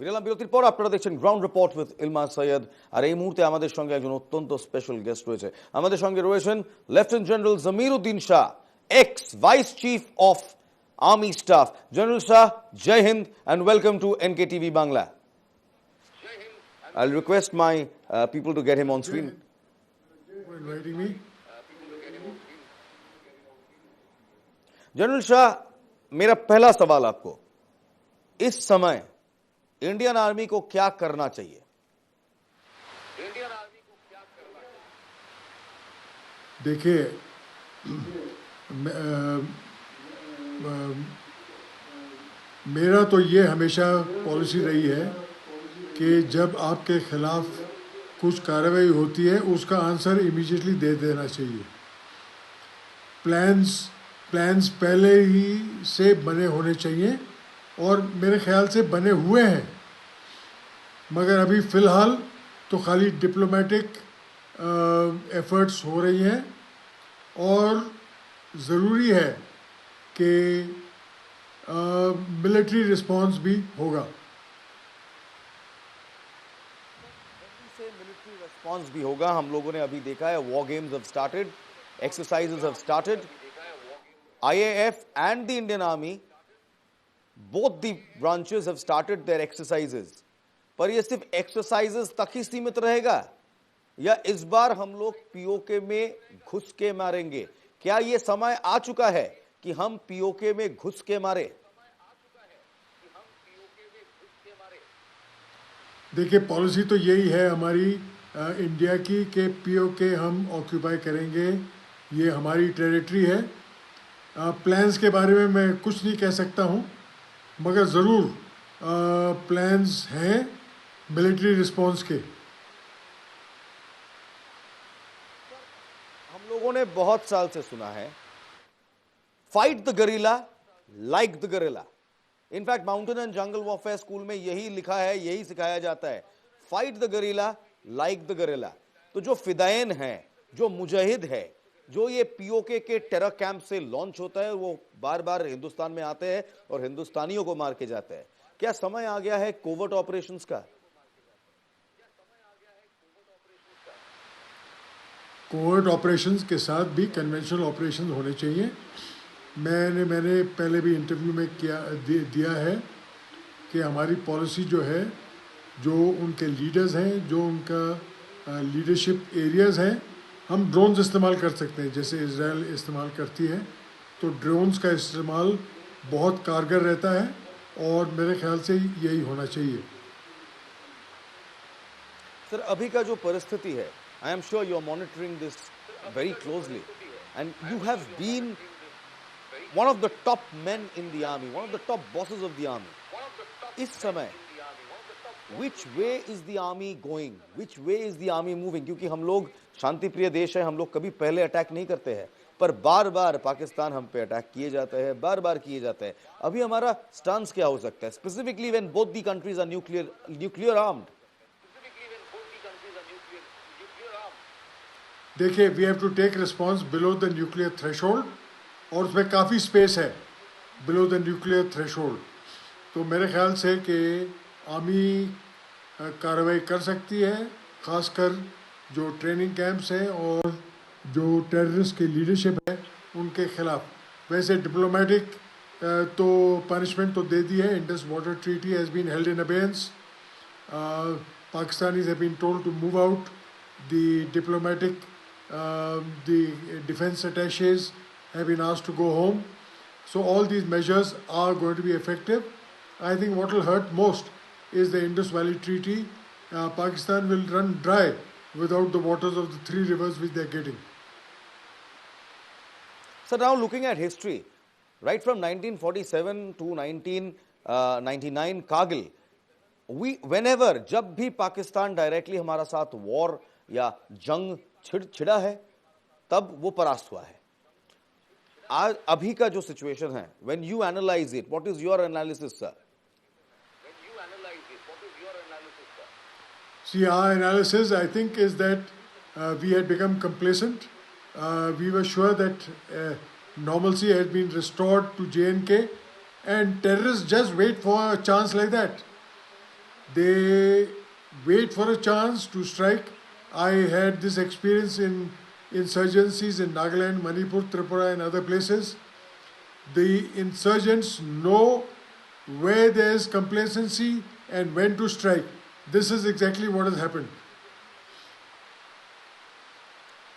ফিরলাম বিরতির পর। আপনারা দেখছেন গ্রাউন্ড রিপোর্ট উইথ ইলমাস সৈয়দ। আর এই মুহূর্তে আমাদের সঙ্গে একজন অত্যন্ত স্পেশাল গেস্ট রয়েছে। আমাদের সঙ্গে রয়েছেন lieutenant general Zameeruddin Shah, ex vice chief of army staff. General Shah, Jai Hind and welcome to NKTV Bangla. I'll request my people to get him on screen. General Shah, मेरा पहला सवाल आपको, इस समय इंडियन आर्मी को क्या करना चाहिए? देखिए, मेरा तो ये हमेशा पॉलिसी रही है कि जब आपके खिलाफ कुछ कार्रवाई होती है उसका आंसर इमीडिएटली दे देना चाहिए। प्लान्स पहले ही से बने होने चाहिए और मेरे ख्याल से बने हुए हैं, मगर अभी फ़िलहाल तो खाली डिप्लोमेटिक एफर्ट्स हो रही हैं और ज़रूरी है कि मिलिट्री रिस्पॉन्स भी होगा। मिलिट्री रिस्पॉन्स भी होगा। हम लोगों ने अभी देखा है, war games have started, exercises have started. IAF and the Indian Army, both the branches have started their exercises. पर ये सिर्फ एक्सरसाइजेस तक ही सीमित रहेगा या इस बार हम लोग पीओके में घुस के मारेंगे? क्या ये समय आ चुका है कि हम पीओके में घुस के मारे? देखिए, पॉलिसी तो यही है हमारी इंडिया की कि पीओके हम ऑक्यूपाई करेंगे, ये हमारी टेरिटरी है। प्लान्स के बारे में मैं कुछ नहीं कह सकता हूँ, मगर ज़रूर प्लान्स हैं मिलिट्री रिस्पॉन्स के। हम लोगों ने बहुत साल से सुना है, fight the guerrilla like the guerrilla. In fact mountain and jungle warfare school में यही लिखा है, यही सिखाया जाता है, fight the guerrilla like the guerrilla. तो जो फिदायन है, जो मुजाहिद है, जो ये पीओके के टेरर कैंप से लॉन्च होता है, वो बार बार हिंदुस्तान में आते हैं और हिंदुस्तानियों को मार के जाते हैं। क्या समय आ गया है कोवर्ट ऑपरेशंस का? कोवर्ट ऑपरेशंस के साथ भी कन्वेंशनल ऑपरेशंस होने चाहिए। मैंने पहले भी इंटरव्यू में दिया है कि हमारी पॉलिसी जो है, जो उनके लीडर्स हैं, जो उनका लीडरशिप एरियाज़ हैं, हम ड्रोन्स इस्तेमाल कर सकते हैं जैसे इजराइल इस्तेमाल करती है। तो ड्रोन्स का इस्तेमाल बहुत कारगर रहता है और मेरे ख्याल से यही होना चाहिए। सर, अभी का जो परिस्थिति है, I am sure you are monitoring this very closely and you have been one of the top men in the army, one of the top bosses of the army. इस समय Which way is the army going? Which way is the army moving? क्योंकि हम लोग शांति प्रिय देश है, हम लोग कभी पहले अटैक नहीं करते हैं, पर बार बार पाकिस्तान हम पे अटैक किए जाते हैं, बार बार किए जाते हैं। अभी हमारा स्टांस क्या हो सकता है, specifically when both the countries are nuclear armed? देखिए, we have to take response below the nuclear threshold और उसमें काफ़ी स्पेस है बिलो द न्यूक्लियर थ्रेशोल्ड। तो मेरे ख्याल से कि आर्मी कार्रवाई कर सकती है, खासकर जो ट्रेनिंग कैंप्स हैं और जो टेररिस्ट की लीडरशिप है उनके खिलाफ। वैसे डिप्लोमेटिक तो पनिशमेंट तो दे दी है। Indus water treaty has been held in abeyance. Pakistanis have been told to move out. The diplomatic the defence attaches have been asked to go home. So all these measures are going to be effective. I think what will hurt most is the Indus Valley Treaty. Pakistan will run dry without the waters of the three rivers which they are getting. So now looking at history, right from 1947 to 1999 Kargil, whenever जब भी Pakistan directly हमारा साथ war या जंग छिड़ा है, तब वो परास्त हुआ है। आज अभी का जो सिचुएशन है, when you analyze it, what is your analysis, sir? See, our analysis, I think, is that we had become complacent. We were sure that normalcy had been restored to J&K, and terrorists just wait for a chance like that. They wait for a chance to strike. I had this experience in insurgencies in Nagaland, Manipur, Tripura, and other places. The insurgents know where there is complacency and when to strike. This is exactly what has happened.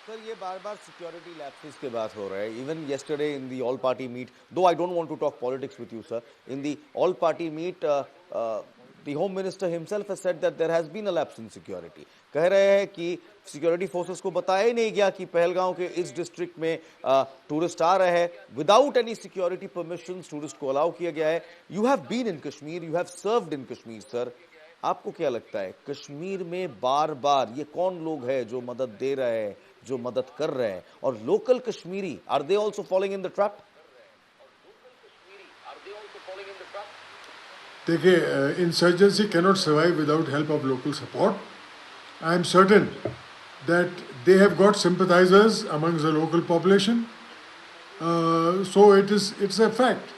Sir, ये बार-बार security lapses के बात हो रहा है. Even yesterday in the all-party meet, though I don't want to talk politics with you, sir, in the all-party meet, the Home Minister himself has said that there has been a lapse in security. कह रहे हैं कि security forces को बताया ही नहीं गया कि पहलगांव के इस district में tourist आ रहे हैं. Without any security permissions, tourist को allow किया गया है. You have been in Kashmir, you have served in Kashmir, sir. आपको क्या लगता है कश्मीर में बार-बार ये कौन लोग हैं जो मदद दे रहे हैं, जो मदद कर रहे हैं, और local Kashmiri are they also following in the trap? देखिए, insurgency cannot survive without help of local support. I am certain that they have got sympathizers amongst the local population. So it's a fact.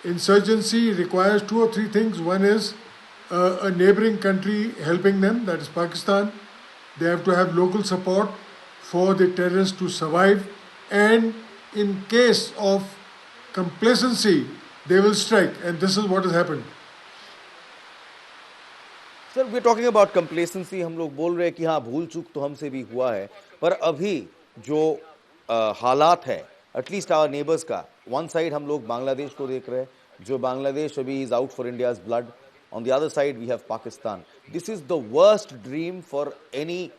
Insurgency requires two or three things. One is a neighboring country helping them, that is Pakistan. They have to have local support for the terrorists to survive, and in case of complacency, they will strike, and this is what has happened. Sir, we are talking about complacency. हम लोग बोल रहे हैं कि हाँ, भूल चूक तो हमसे भी हुआ है, पर अभी जो हालात है एटलीस्ट आवर नेबर्स का, वन साइड हम लोग बांग्लादेश को देख रहे हैं, जो बांग्लादेश अभी is out for India's blood. On the other side, we have Pakistan. This is the worst dream for any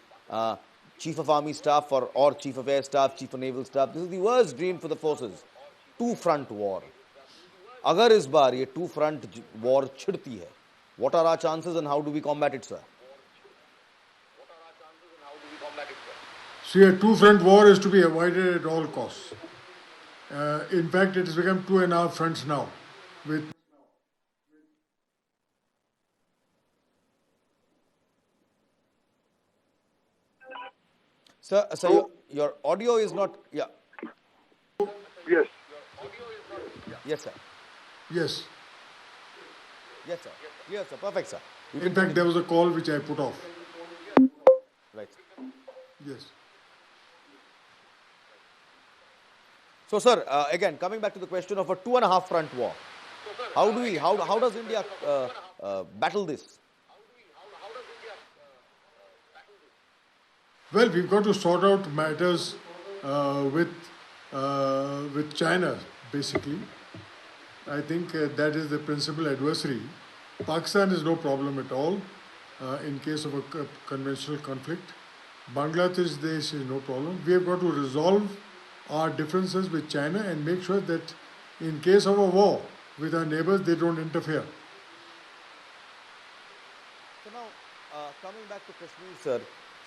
chief of army staff or chief of air staff, chief of naval staff. This is the worst dream for the forces. Two-front war. अगर इस बार ये two-front war छिड़ती है, what are our chances and how do we combat it, sir? See, a two-front war is to be avoided at all costs. In fact, it has become 2.5 fronts now. With Sir, your audio is not. Yeah. Yes. Yes, sir. yes. Yes, sir. Yes, sir. Perfect, sir. In fact, there was a call which I put off. Right. Yes. So, sir, again, coming back to the question of a 2.5 front war, how does India battle this? Well, we've got to sort out matters with China, basically. I think that is the principal adversary. Pakistan is no problem at all in case of a conventional conflict. Bangladesh is no problem. We have got to resolve our differences with China and make sure that in case of a war with our neighbors, they don't interfere. So now, coming back to Kashmir, sir,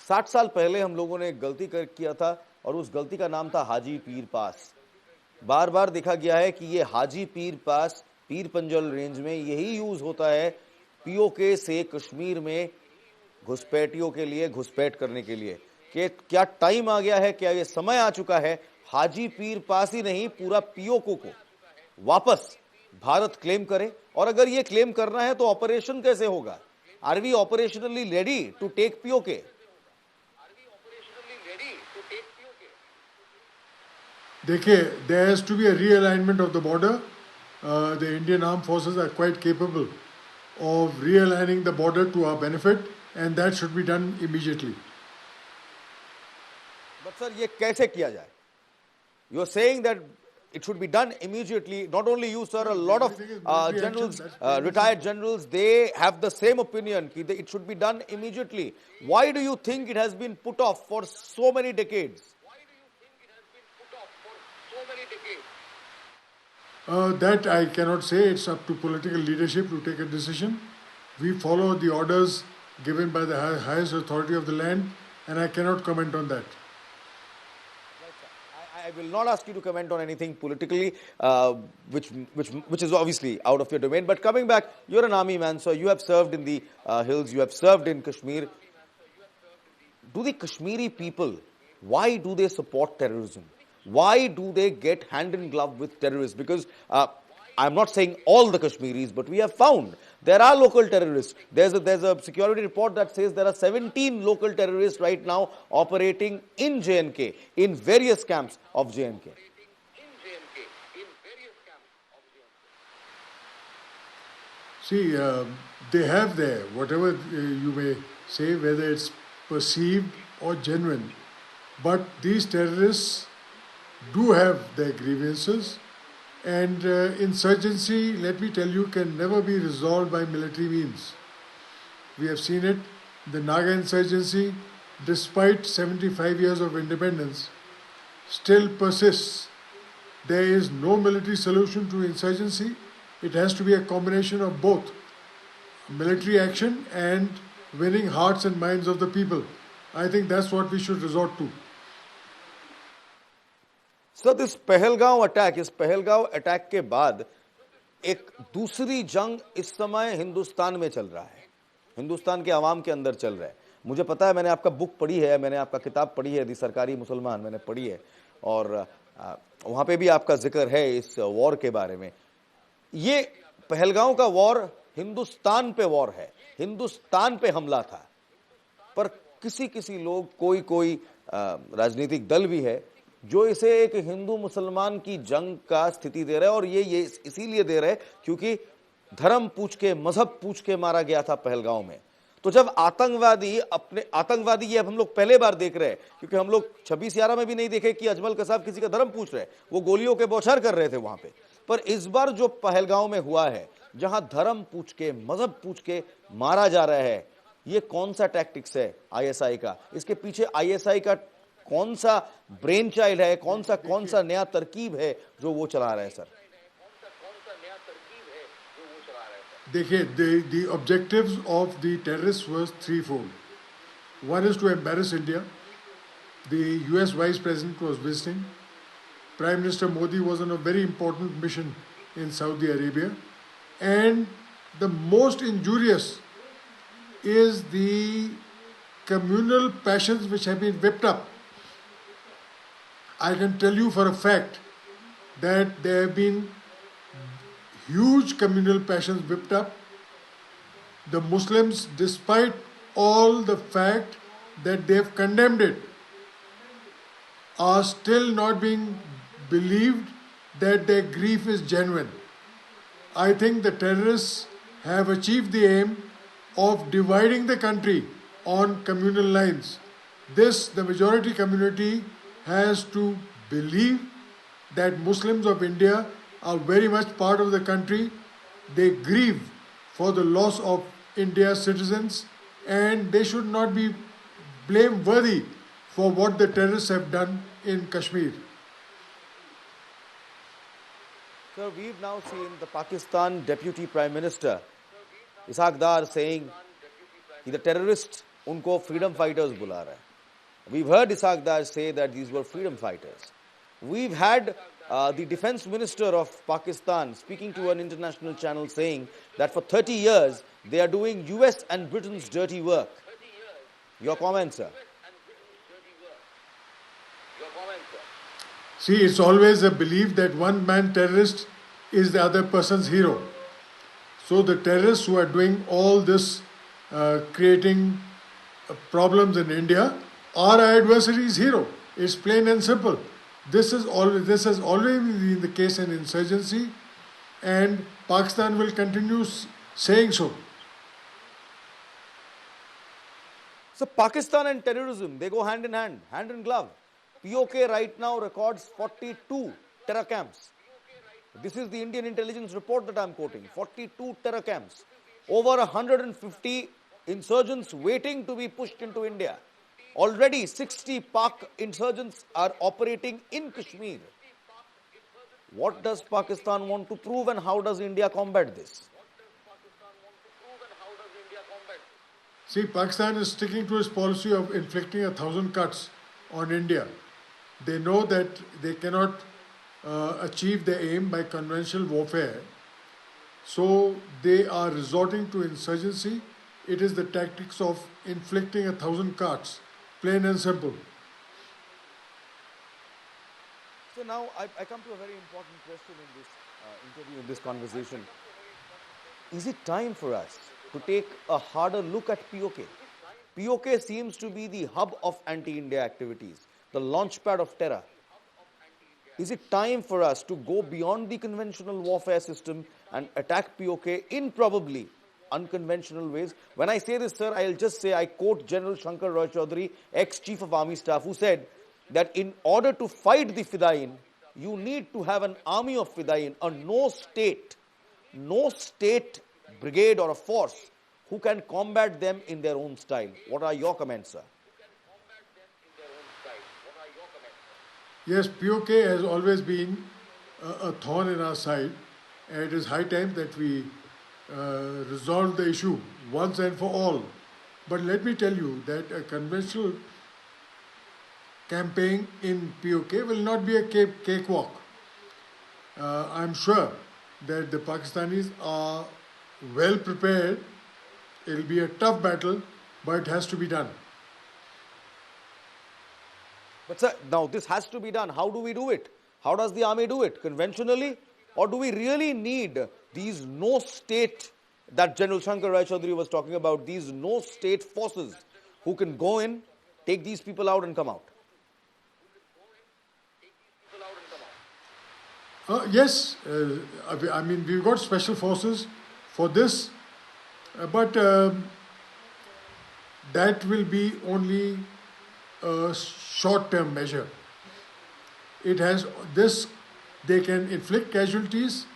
60 साल पहले हम लोगों ने एक गलती किया था और उस गलती का नाम था हाजी पीर पास. बार बार देखा गया है कि ये हाजी पीर पास पीर पंजल रेंज में यही यूज होता है पीओके से कश्मीर में घुसपैठियों के लिए घुसपैठ करने के लिए. कि क्या टाइम आ गया है, क्या ये समय आ चुका है हाजी पीर पास ही नहीं पूरा पीओके को वापस भारत क्लेम करे? और अगर ये क्लेम करना है तो ऑपरेशन कैसे होगा? Are we operationally ready to take POK? देखिए, there has to be a realignment of the border. The Indian armed forces are quite capable of realigning the border to our benefit, and that should be done immediately. But sir, ये कैसे किया जाए? You are saying that it should be done immediately. Not only you, sir, a lot of generals, retired generals, they have the same opinion. It should be done immediately. Why do you think it has been put off for so many decades? That I cannot say. It's up to political leadership to take a decision. We follow the orders given by the highest authority of the land, and I cannot comment on that. I will not ask you to comment on anything politically, which is obviously out of your domain. But coming back, you're an army man, so you have served in the hills, you have served in Kashmir. Do the Kashmiri people, why do they support terrorism? Why do they get hand in glove with terrorists? Because I'm not saying all the Kashmiris, but we have found There are local terrorists. There's a security report that says there are 17 local terrorists right now operating in J&K, in various camps of J&K. See, they have there, whatever you may say, whether it's perceived or genuine, but these terrorists do have their grievances, and insurgency, let me tell you, can never be resolved by military means. We have seen it, the Naga insurgency, despite 75 years of independence, still persists. There is no military solution to insurgency. It has to be a combination of both military action and winning hearts and minds of the people. I think that's what we should resort to. So this Pahalgaon attack के बाद एक दूसरी जंग इस समय हिंदुस्तान में चल रहा है, हिंदुस्तान के आवाम के अंदर चल रहा है. मुझे पता है, मैंने आपका बुक पढ़ी है, मैंने आपका किताब पढ़ी है, दी सरकारी मुसलमान मैंने पढ़ी है, और वहाँ पे भी आपका जिक्र है इस वॉर के बारे में. ये पहलगांव का वॉर हिंदुस्तान पे वॉर है, हिंदुस्तान पे हमला था, पर किसी लोग, कोई राजनीतिक दल भी है जो इसे एक हिंदू मुसलमान की जंग का स्थिति दे रहा है, और ये इसीलिए दे रहे हैं क्योंकि धर्म पूछ के, मजहब पूछ के मारा गया था पहलगांव में. तो जब आतंकवादी ये अब हम लोग पहले बार देख रहे हैं, क्योंकि हम लोग 26/11 में भी नहीं देखे कि अजमल कसाब किसी का धर्म पूछ रहे, वो गोलियों के बौछार कर रहे थे वहां पे. पर इस बार जो पहलगांव में हुआ है, जहां धर्म पूछ के, मजहब पूछ के मारा जा रहा है, ये कौन सा टैक्टिक्स है आईएसआई का? इसके पीछे आईएसआई का कौन सा ब्रेन चाइल्ड है, कौन सा नया तरकीब है जो वो चला रहा है सर? देखिए, the objectives of the terrorists was threefold. One is to embarrass India. The US Vice President was visiting. Prime Minister Modi was on a very important mission in Saudi Arabia. And the most injurious is the communal passions which have been whipped up. I can tell you for a fact that there have been huge communal passions whipped up. The Muslims, despite all the fact that they have condemned it, are still not being believed that their grief is genuine. I think the terrorists have achieved the aim of dividing the country on communal lines. This, the majority community has to believe that Muslims of India are very much part of the country. They grieve for the loss of India's citizens, and they should not be blameworthy for what the terrorists have done in Kashmir. Sir, we've now seen the Pakistan Deputy Prime Minister Ishaq Dar saying कि the terrorists उनको freedom fighters बुला रहा है. We've heard Ishaq Dar say that these were freedom fighters. We've had the defense minister of Pakistan speaking to an international channel saying that for 30 years they are doing US and Britain's dirty work. Your comment, sir? See, it's always a belief that one man terrorist is the other person's hero. So the terrorists who are doing all this, creating problems in India, are our adversary's hero. It's plain and simple. This has always been the case in insurgency, and Pakistan will continue saying so. So Pakistan and terrorism, they go hand in hand, hand in glove. POK right now records 42 terror camps. This is the Indian intelligence report that I'm quoting. 42 terror camps. Over 150 insurgents waiting to be pushed into India. Already 60 Pak insurgents are operating in Kashmir. What does Pakistan want to prove, and how does India combat this? See, Pakistan is sticking to its policy of inflicting 1,000 cuts on India. They know that they cannot achieve their aim by conventional warfare. So they are resorting to insurgency. It is the tactics of inflicting 1,000 cuts, plain and simple. So now I come to a very important question in this interview, in this conversation. Is it time for us to take a harder look at POK? POK seems to be the hub of anti-India activities, the launchpad of terror. Is it time for us to go beyond the conventional warfare system and attack POK in probably unconventional ways? When I say this, sir, I'll just say I quote General Shankar Roy Chaudhary, ex-chief of army staff, who said that in order to fight the Fidaiin, you need to have an army of Fidaiin, a no state brigade or a force who can combat them in their own style. What are your comments, sir? Yes, POK has always been a thorn in our side, and it is high time that we resolve the issue once and for all. But let me tell you that a conventional campaign in POK will not be a cakewalk. I'm sure that the Pakistanis are well prepared. It will be a tough battle, but it has to be done. But sir, now this has to be done. How do we do it? How does the army do it? Conventionally? Or do we really need these no state that General Shankar Rai Chaudhary was talking about, these no state forces who can go in, take these people out and come out? Yes, I mean, we've got special forces for this, but that will be only a short-term measure. It has this, they can inflict casualties,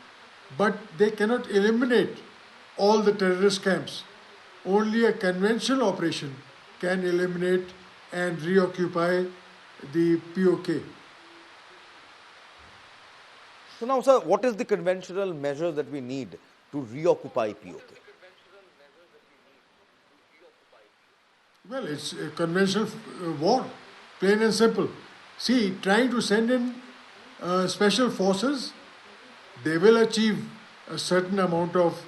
but they cannot eliminate all the terrorist camps. Only a conventional operation can eliminate and reoccupy the POK. So now, sir, what is the conventional measures that we need to reoccupy POK? Well, it's a conventional war, plain and simple. See, trying to send in special forces, they will achieve a certain amount of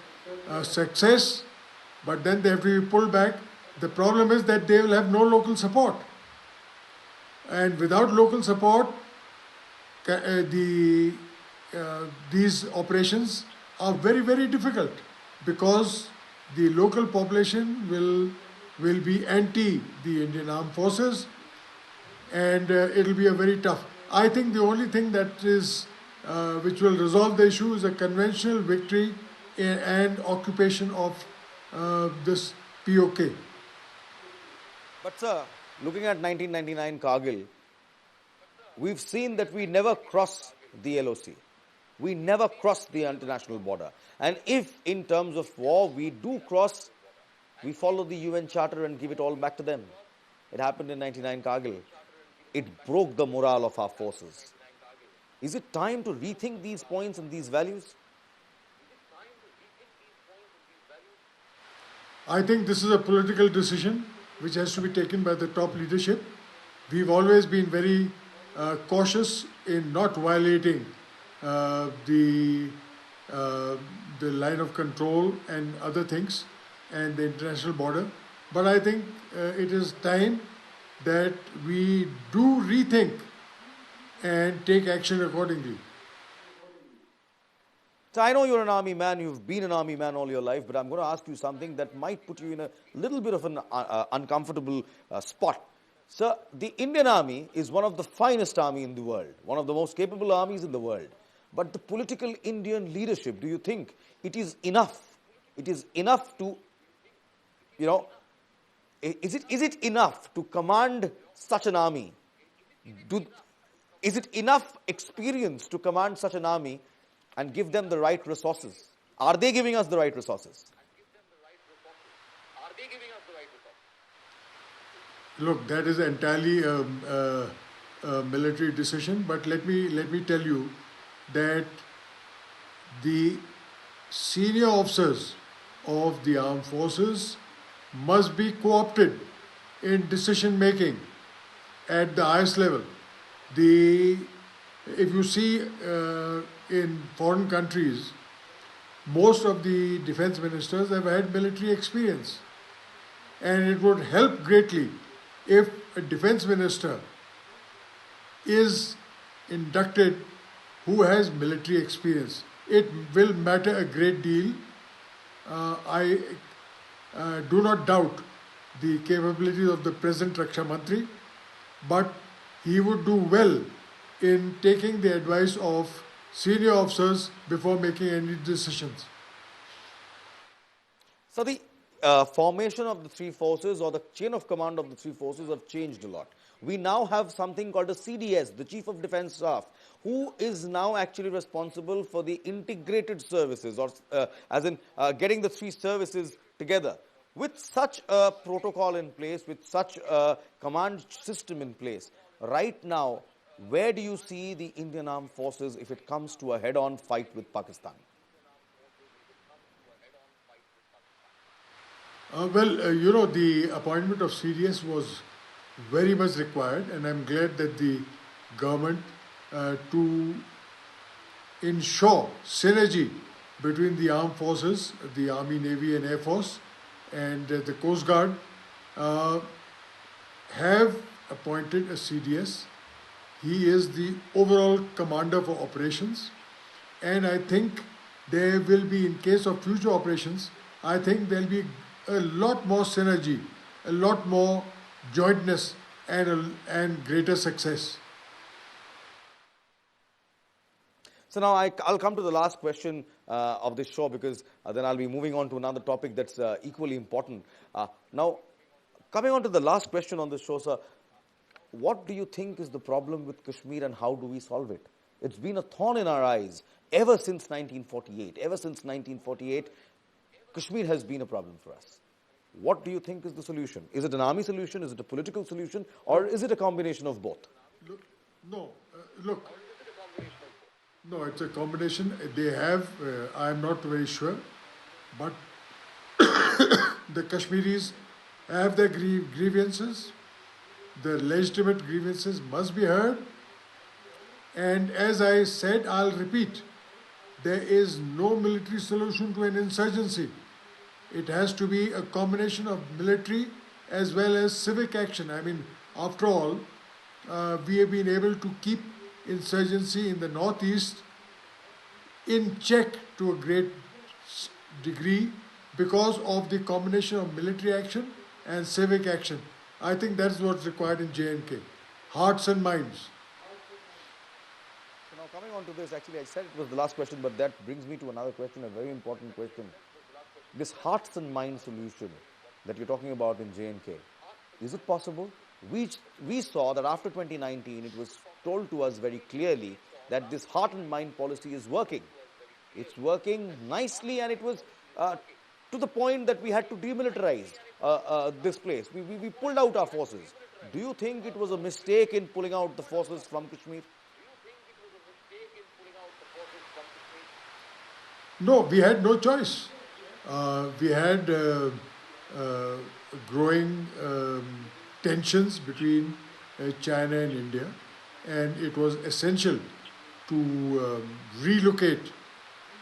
success, but then they have to be pulled back. The problem is that they will have no local support. And without local support, these operations are very, very difficult because the local population will be anti the Indian Armed Forces, and it will be a very tough. I think the only thing that is which will resolve the issue is a conventional victory and occupation of this POK. But sir, looking at 1999 Kargil, we've seen that we never cross the LOC. We never cross the international border. And if in terms of war we do cross, we follow the UN Charter and give it all back to them. It happened in 99 Kargil. It broke the morale of our forces. Is it time to rethink these points and these values? I think this is a political decision which has to be taken by the top leadership. We've always been very cautious in not violating the line of control and other things and the international border. But I think it is time that we do rethink and take action accordingly. So I know you're an army man, you've been an army man all your life, but I'm going to ask you something that might put you in a little bit of an uncomfortable spot. Sir, the Indian Army is one of the finest army in the world, one of the most capable armies in the world. But the political Indian leadership, do you think it is enough? It is enough to, is it enough to command such an army? Is it enough experience to command such an army and give them the right resources? Are they giving us the right resources? Look, that is entirely a military decision, but let me tell you that the senior officers of the armed forces must be co-opted in decision making at the highest level. If you see in foreign countries, most of the defense ministers have had military experience, and it would help greatly if a defense minister is inducted who has military experience. It will matter a great deal, I do not doubt the capabilities of the present Raksha Mantri, but he would do well in taking the advice of senior officers before making any decisions. So the formation of the three forces or the chain of command of the three forces have changed a lot. We now have something called a CDS, the Chief of Defence Staff, who is now actually responsible for the integrated services, or as in getting the three services together. With such a protocol in place, with such a command system in place, right now, where do you see the Indian Armed Forces if it comes to a head-on fight with Pakistan? The appointment of CDS was very much required, and I'm glad that the government, to ensure synergy between the armed forces, the Army, Navy, and Air Force, and the Coast Guard, have appointed a CDS. He is the overall commander for operations, and I think there will be, in case of future operations, I think there'll be a lot more synergy, a lot more jointness, and greater success. So now I'll come to the last question of this show, because then I'll be moving on to another topic that's equally important. Now, coming on to the last question on this show, sir, what do you think is the problem with Kashmir and how do we solve it? It's been a thorn in our eyes ever since 1948. Ever since 1948, Kashmir has been a problem for us. What do you think is the solution? Is it an army solution? Is it a political solution? Or is it a combination of both? No, it's a combination. They have, I'm not very sure, but the Kashmiris have their grievances. The legitimate grievances must be heard. And as I said, I'll repeat, there is no military solution to an insurgency. It has to be a combination of military as well as civic action. I mean, after all, we have been able to keep insurgency in the northeast in check to a great degree because of the combination of military action and civic action. I think that's what's required in J&K. Hearts and minds. So now coming on to this, actually I said it was the last question, but that brings me to another question, a very important question. This hearts and minds solution that you're talking about in J&K, is it possible? We saw that after 2019, it was told to us very clearly that this heart and mind policy is working. It's working nicely, and it was to the point that we had to demilitarize this place. We pulled out our forces. Do you think it was a mistake in pulling out the forces from Kashmir? No, we had no choice. We had growing tensions between China and India, and it was essential to relocate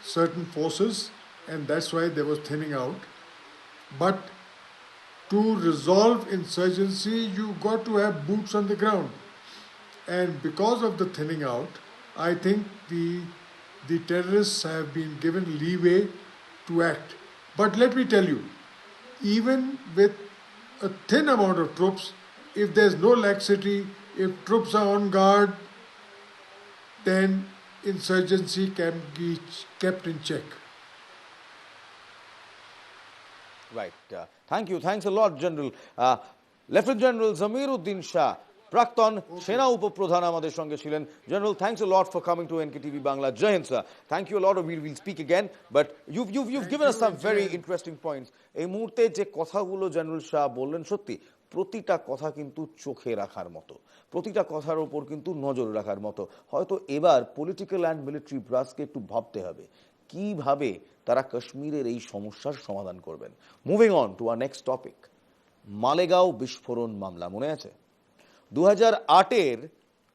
certain forces, and that's why there was thinning out. But to resolve insurgency, you got to have boots on the ground. And because of the thinning out, I think the terrorists have been given leeway to act. But let me tell you, even with a thin amount of troops, if there's no laxity, if troops are on guard, then insurgency can be kept in check. Right. Thank you. Thanks a lot, General. Lieutenant General Zamiruddin Shah, প্রাক্তন সেনা উপপ্রধান আমাদের সঙ্গে ছিলেন। General, thanks a lot for coming to NKTV Bangla. Jai Hind, sir. Thank you a lot. We'll speak again. But you've given us some very interesting points. এই মুহূর্তে যে কথাগুলো জেনারেল শাহ বললেন, সত্যি প্রতিটা কথা কিন্তু চোখে রাখার মতো, প্রতিটা কথার ওপর কিন্তু নজর রাখার মতো। হয়তো এবার পলিটিক্যাল অ্যান্ড মিলিটারি ব্রাসকে একটু ভাবতে হবে কিভাবে তারা কাশ্মীরের এই সমস্যার সমাধান করবেন। Moving on to our next topic, Malegaon বিস্ফোরণ মামলা মনে আছে? 2008-এর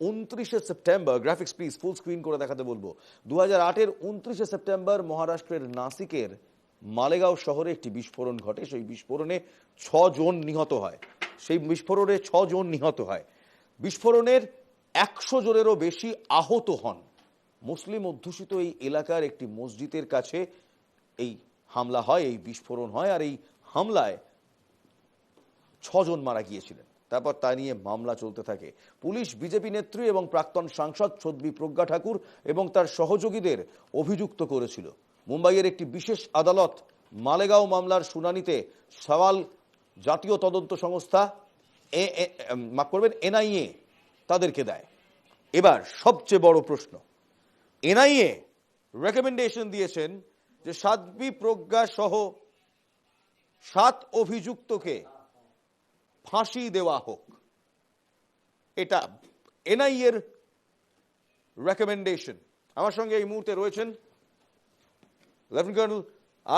29শে September, graphics please full screen করে দেখাতে বলবো। 2008-এর 29শে সেপ্টেম্বর মহারাষ্ট্রের নাসিকের মালেগাঁও শহরে একটি বিস্ফোরণ ঘটে। সেই বিস্ফোরণে 6 জন নিহত হয়। বিস্ফোরণের 100 জনেরও বেশি আহত হন। মুসলিম অধ্যুষিত এই এলাকার একটি মসজিদের কাছে এই হামলা হয়, এই বিস্ফোরণ হয়, আর এই হামলায় 6 জন মারা গিয়েছিলেন। তারপর তা নিয়ে মামলা চলতে থাকে। পুলিশ বিজেপি নেত্রী এবং প্রাক্তন সাংসদ সাধ্বী প্রজ্ঞা ঠাকুর এবং তার সহযোগীদের অভিযুক্ত করেছিল। মুম্বাইয়ের একটি বিশেষ আদালত মালেগাঁও মামলার শুনানিতে সওয়াল জাতীয় তদন্ত সংস্থা মাফ করবেন NIA তাদেরকে দেয়। এবার সবচেয়ে বড় প্রশ্ন, NIA রেকমেন্ডেশন দিয়েছেন যে সাধ্বী প্রজ্ঞা সহ 7 অভিযুক্তকে ফাঁসি দেওয়া হোক। এটা NIA-র রেকমেন্ডেশন। আমার সঙ্গে এই মুহূর্তে রয়েছেন লেফটেন্যান্ট কর্নেল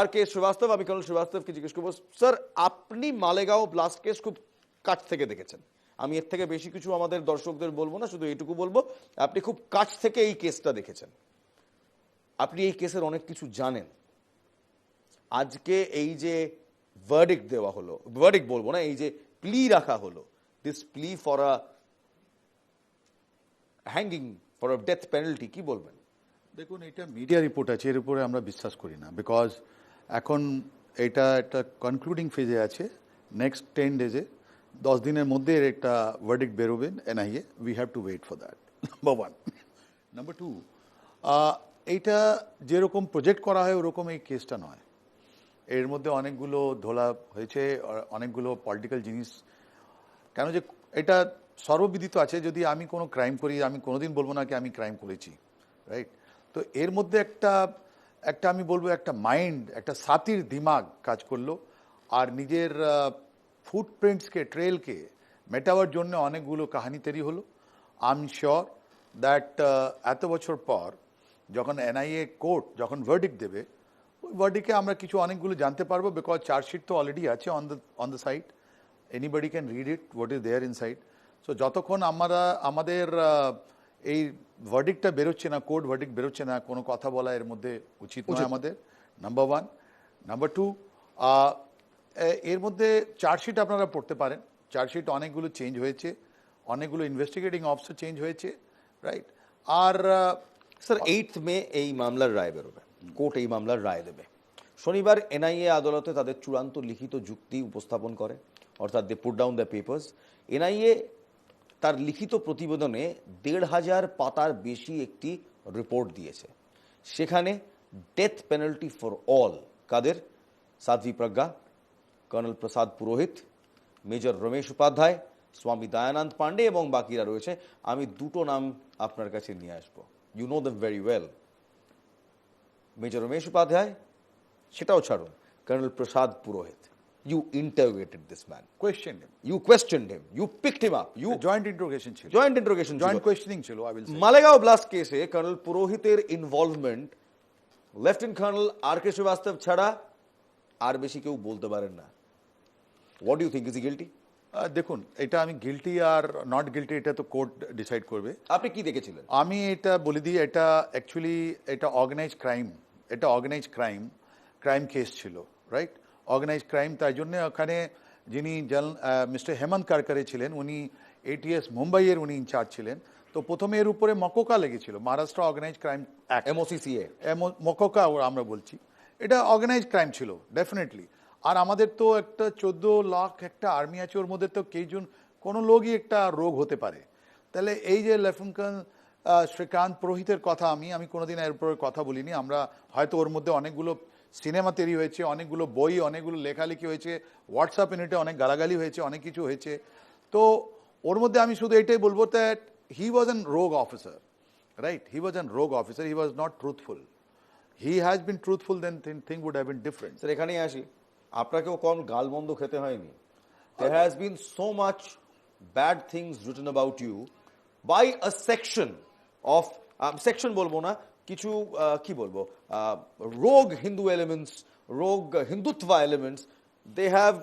RK শ্রীবাস্তব। আমি কর্নেল শ্রীবাস্তবকে জিজ্ঞেস করবো, স্যার আপনি মালেগাঁও ব্লাস্ট কেস খুব কাছ থেকে দেখেছেন। আমি এর থেকে বেশি কিছু আমাদের দর্শকদের বলবো না, শুধু এইটুকু বলবো আপনি খুব কাছ থেকে এই কেসটা দেখেছেন, আপনি এই কেসের অনেক কিছু জানেন। আজকে এই যে ভার্ডিক্ট দেওয়া হলো, ভার্ডিক্ট বলবো না, এই যে প্লি রাখা হলো, this plea for a hanging, for a death penalty, কি বলবেন? দেখুন, এটা মিডিয়া রিপোর্ট আছে, এর উপরে আমরা বিশ্বাস করি না, বিকজ এখন এটা একটা কনক্লুডিং ফেজে আছে। নেক্সট 10 ডেজে 10 দিনের মধ্যে এর একটা ভার্ডিক্ট বেরোবেন NIA, we have to wait for that, number 1। Number 2, এইটা যেরকম প্রজেক্ট করা হয় ওরকম এই কেসটা নয়। এর মধ্যে অনেকগুলো ধোলা হয়েছে, অনেকগুলো পলিটিক্যাল জিনিস। কেন যে এটা সর্ববিদিত আছে, যদি আমি কোনো ক্রাইম করি আমি কোনোদিন বলবো না কি আমি ক্রাইম করেছি, রাইট? তো এর মধ্যে একটা আমি বলবো একটা মাইন্ড, একটা সাতির দিমাগ কাজ করলো, আর নিজের ফুটপ্রিন্টসকে, ট্রেলকে মেটাবার জন্য অনেকগুলো কাহিনী তৈরি হলো। আই এম শিওর দ্যাট এত বছর পর যখন NIA কোর্ট যখন ভার্ডিক্ট দেবে, ওই ভার্ডিক্টে আমরা কিছু অনেকগুলো জানতে পারবো, বিকজ চার্জশিট তো অলরেডি আছে on the site, anybody can read it what is there inside. So যতক্ষণ আমাদের এই ভার্ডিক্টটা বেরোচ্ছে না, কোর্ট ভার্ডিক্ট বেরোচ্ছে না, কোনো কথা বলা এর মধ্যে উচিত নয় আমাদের, নাম্বার 1। নাম্বার 2, এর মধ্যে চার্জশিট আপনারা পড়তে পারেন, চার্জশিট অনেকগুলো চেঞ্জ হয়েছে, অনেকগুলো ইনভেস্টিগেটিং অফিসার চেঞ্জ হয়েছে, রাইট? আর স্যার 8 মে এই মামলার রায় বেরোবে, কোর্ট এই মামলার রায় দেবে। শনিবার NIA আদালতে তাদের চূড়ান্ত লিখিত যুক্তি উপস্থাপন করে, অর্থাৎ they put down the papers. NIA তার লিখিত প্রতিবেদনে 1,500 পাতার বেশি একটি রিপোর্ট দিয়েছে। সেখানে ডেথ পেনাল্টি ফর অল, কাদের? সাধ্বী প্রজ্ঞা, কর্নেল প্রসাদ পুরোহিত, মেজর রমেশ উপাধ্যায়, স্বামী দয়ানন্দ পান্ডে এবং বাকিরা রয়েছে। আমি দুটো নাম আপনার কাছে নিয়ে আসবো, you know them very well. Major Ramesh Upadhyay সেটাও ছাড়ুন, কর্নেল প্রসাদ পুরোহিত, you interrogated this man, questioned him, you questioned him, you picked him up, you joint interrogation ছিল, joint questioning ছিল, I will say। Malegaon blast কেসে কর্নেল পুরোহিতের involvement lieutenant colonel RK Srivastava ছাড়া আর বেশি কেউ বলতে পারেন না। What do you think, is he guilty? দেখুন, এটা আমি গিল্টি আর নট গিল্টি এটা তো কোর্ট ডিসাইড করবে। আপনি কি দেখেছিলেন? আমি এটা বলে দিই, এটা অ্যাকচুয়ালি এটা অর্গানাইজ ক্রাইম, এটা অর্গানাইজ ক্রাইম কেস ছিল, রাইট? অর্গানাইজ ক্রাইম, তাই জন্য ওখানে যিনি মিস্টার হেমন্ত কারকারে ছিলেন, উনি ATS মুম্বাইয়ের উনি ইনচার্জ ছিলেন। তো প্রথমে এর উপরে মকোকা লেগেছিল, Maharashtra organise crime act, MOCCA, MCOCA আমরা বলছি। এটা অর্গানাইজ ক্রাইম ছিল ডেফিনেটলি। আর আমাদের তো একটা 14 লাখ একটা আর্মি আছে, ওর মধ্যে তো কোনো লোকই একটা রোগ হতে পারে। তাহলে এই যে লেফটেন্যান্ট শ্রীকান্ত পুরোহিতের কথা আমি কোনোদিন এর উপরে কথা বলিনি। আমরা হয়তো ওর মধ্যে অনেকগুলো সিনেমা তৈরি হয়েছে, অনেকগুলো বই, অনেকগুলো লেখালেখি হয়েছে, হোয়াটসঅ্যাপ ইউনিটে অনেক গালাগালি হয়েছে, অনেক কিছু হয়েছে। তো ওর মধ্যে আমি শুধু এটাই বলবো that he was an rogue officer, right? He was an rogue officer, he was not truthful. He has been truthful, then thing would have been different. Sir এখানেই আসি, আপনাকেও কম গালমন্দ খেতে হয়নি। There has been so much bad things written about you by a section of section বলবো না, কিছু কি বলবো, rogue Hindu elements, rogue Hindutva elements, they have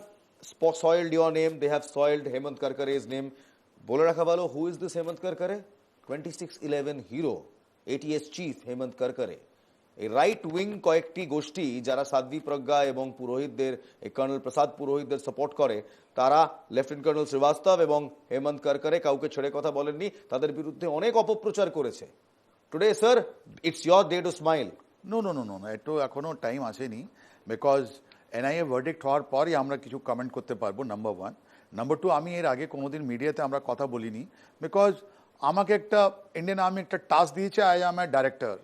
soiled your name, they have soiled Hemant Karkare's name. বলে রাখা ভালো, who is this Hemant Karkare? 2611 hero, ATS chief Hemant Karkare। এই right wing কয়েকটি গোষ্ঠী যারা সাধ্বী প্রজ্ঞা এবং পুরোহিতদের, কর্নেল প্রসাদ পুরোহিতদের সাপোর্ট করে, তারা লেফটেন্যান্ট কর্নেল শ্রীবাস্তব এবং হেমন্ত কারকারে কাউকে ছেড়ে কথা বলেননি, তাদের বিরুদ্ধে অনেক অপপ্রচার করেছে। Today sir it's your day to smile. No, একটু এখনো টাইম আসেনি। বিকজ এনআইএ ভার্ডিক্ট হওয়ার পরই আমরা কিছু কমেন্ট করতে পারবো, নাম্বার ওয়ান। নাম্বার টু, আমি এর আগে কোনোদিন মিডিয়াতে আমরা কথা বলিনি, বিকজ আমাকে একটা ইন্ডিয়ান আর্মি একটা টাস্ক দিয়েছে, I M A director,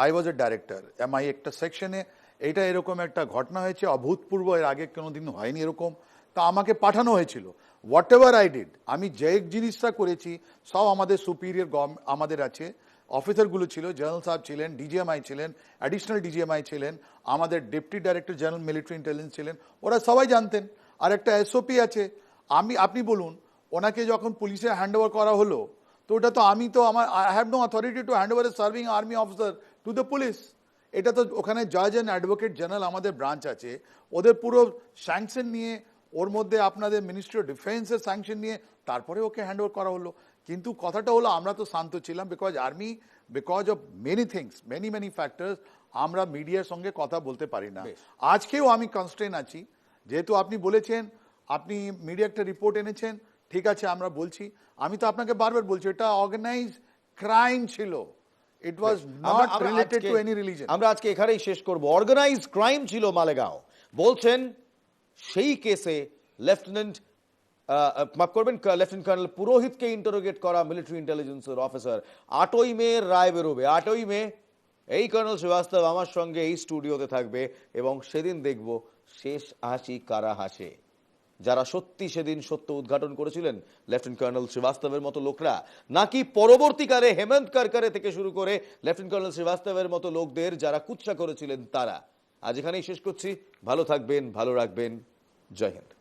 I was A director MI একটা সেকশনে। এইটা এরকম একটা ঘটনা হয়েছে অভূতপূর্ব, এর আগে কোনোদিন হয়নি এরকম। তা আমাকে পাঠানো হয়েছিল, হোয়াট এভার আই ডিড, আমি যে জিনিসটা করেছি সব আমাদের সুপিরিয়র আমাদের আছে, অফিসারগুলো ছিল, জেনারেল সাহেব ছিলেন, ডিজিএমআই ছিলেন, অ্যাডিশনাল ডিজিএমআই ছিলেন, আমাদের deputy director general military intelligence ছিলেন, ওরা সবাই জানতেন। আর একটা এসওপি আছে, আপনি বলুন, ওনাকে যখন পুলিশে হ্যান্ড ওভার করা হলো, তো ওটা তো আমি তো আমার I have no authority to hand over a serving army officer to the police. এটা তো ওখানে জাজ অ্যান্ড অ্যাডভোকেট জেনারেল আমাদের ব্রাঞ্চ আছে, ওদের পুরো স্যাংশন নিয়ে, ওর মধ্যে আপনাদের মিনিস্ট্রি অফ ডিফেন্সের স্যাংশন নিয়ে তারপরে ওকে হ্যান্ড ওভার করা হলো। কিন্তু কথাটা হলো আমরা তো শান্ত ছিলাম, because army, because of many things, many factors, আমরা মিডিয়ার সঙ্গে কথা বলতে পারি না। আজকেও আমি কনস্ট্রেন আছি, যেহেতু আপনি বলেছেন, আপনি মিডিয়া একটা রিপোর্ট এনেছেন, ঠিক আছে আমরা বলছি। আমি তো আপনাকে বারবার বলছি এটা অর্গানাইজ ক্রাইম ছিল, it was not related to any religion. আমরা আজকে এখানেই শেষ করব। অর্গানাইজ ক্রাইম ছিল মালেগাঁও বলছেন, সেই কেসে লেফটেন্যান্ট মাফ করবেন লেফটেন্যান্ট কর্নেল পুরোহিতকে ইন্টারোগেট করা মিলিটারি ইন্টেলিজেন্সের অফিসার। 8ই মে রায় বেরোবে, 8ই মে এই কর্নেল শ্রীবাস্তব আমার সঙ্গে এই স্টুডিওতে থাকবে, এবং সেদিন দেখব শেষ হাসি কারা হাসে। যারা সত্যি সেদিন সত্য উদ্ঘাটন করেছিলেন লেফটেন্যান্ট কর্নেল শ্রীবাস্তবের মতো লোকরা, নাকি পরবর্তীকালে হেমন্ত কারকারে থেকে শুরু করে লেফটেন্যান্ট কর্নেল শ্রীবাস্তবের মতো লোকদের যারা কুৎসা করেছিলেন তারা। আজ এখানেই শেষ করছি। ভালো থাকবেন, ভালো রাখবেন। জয় হিন্দ।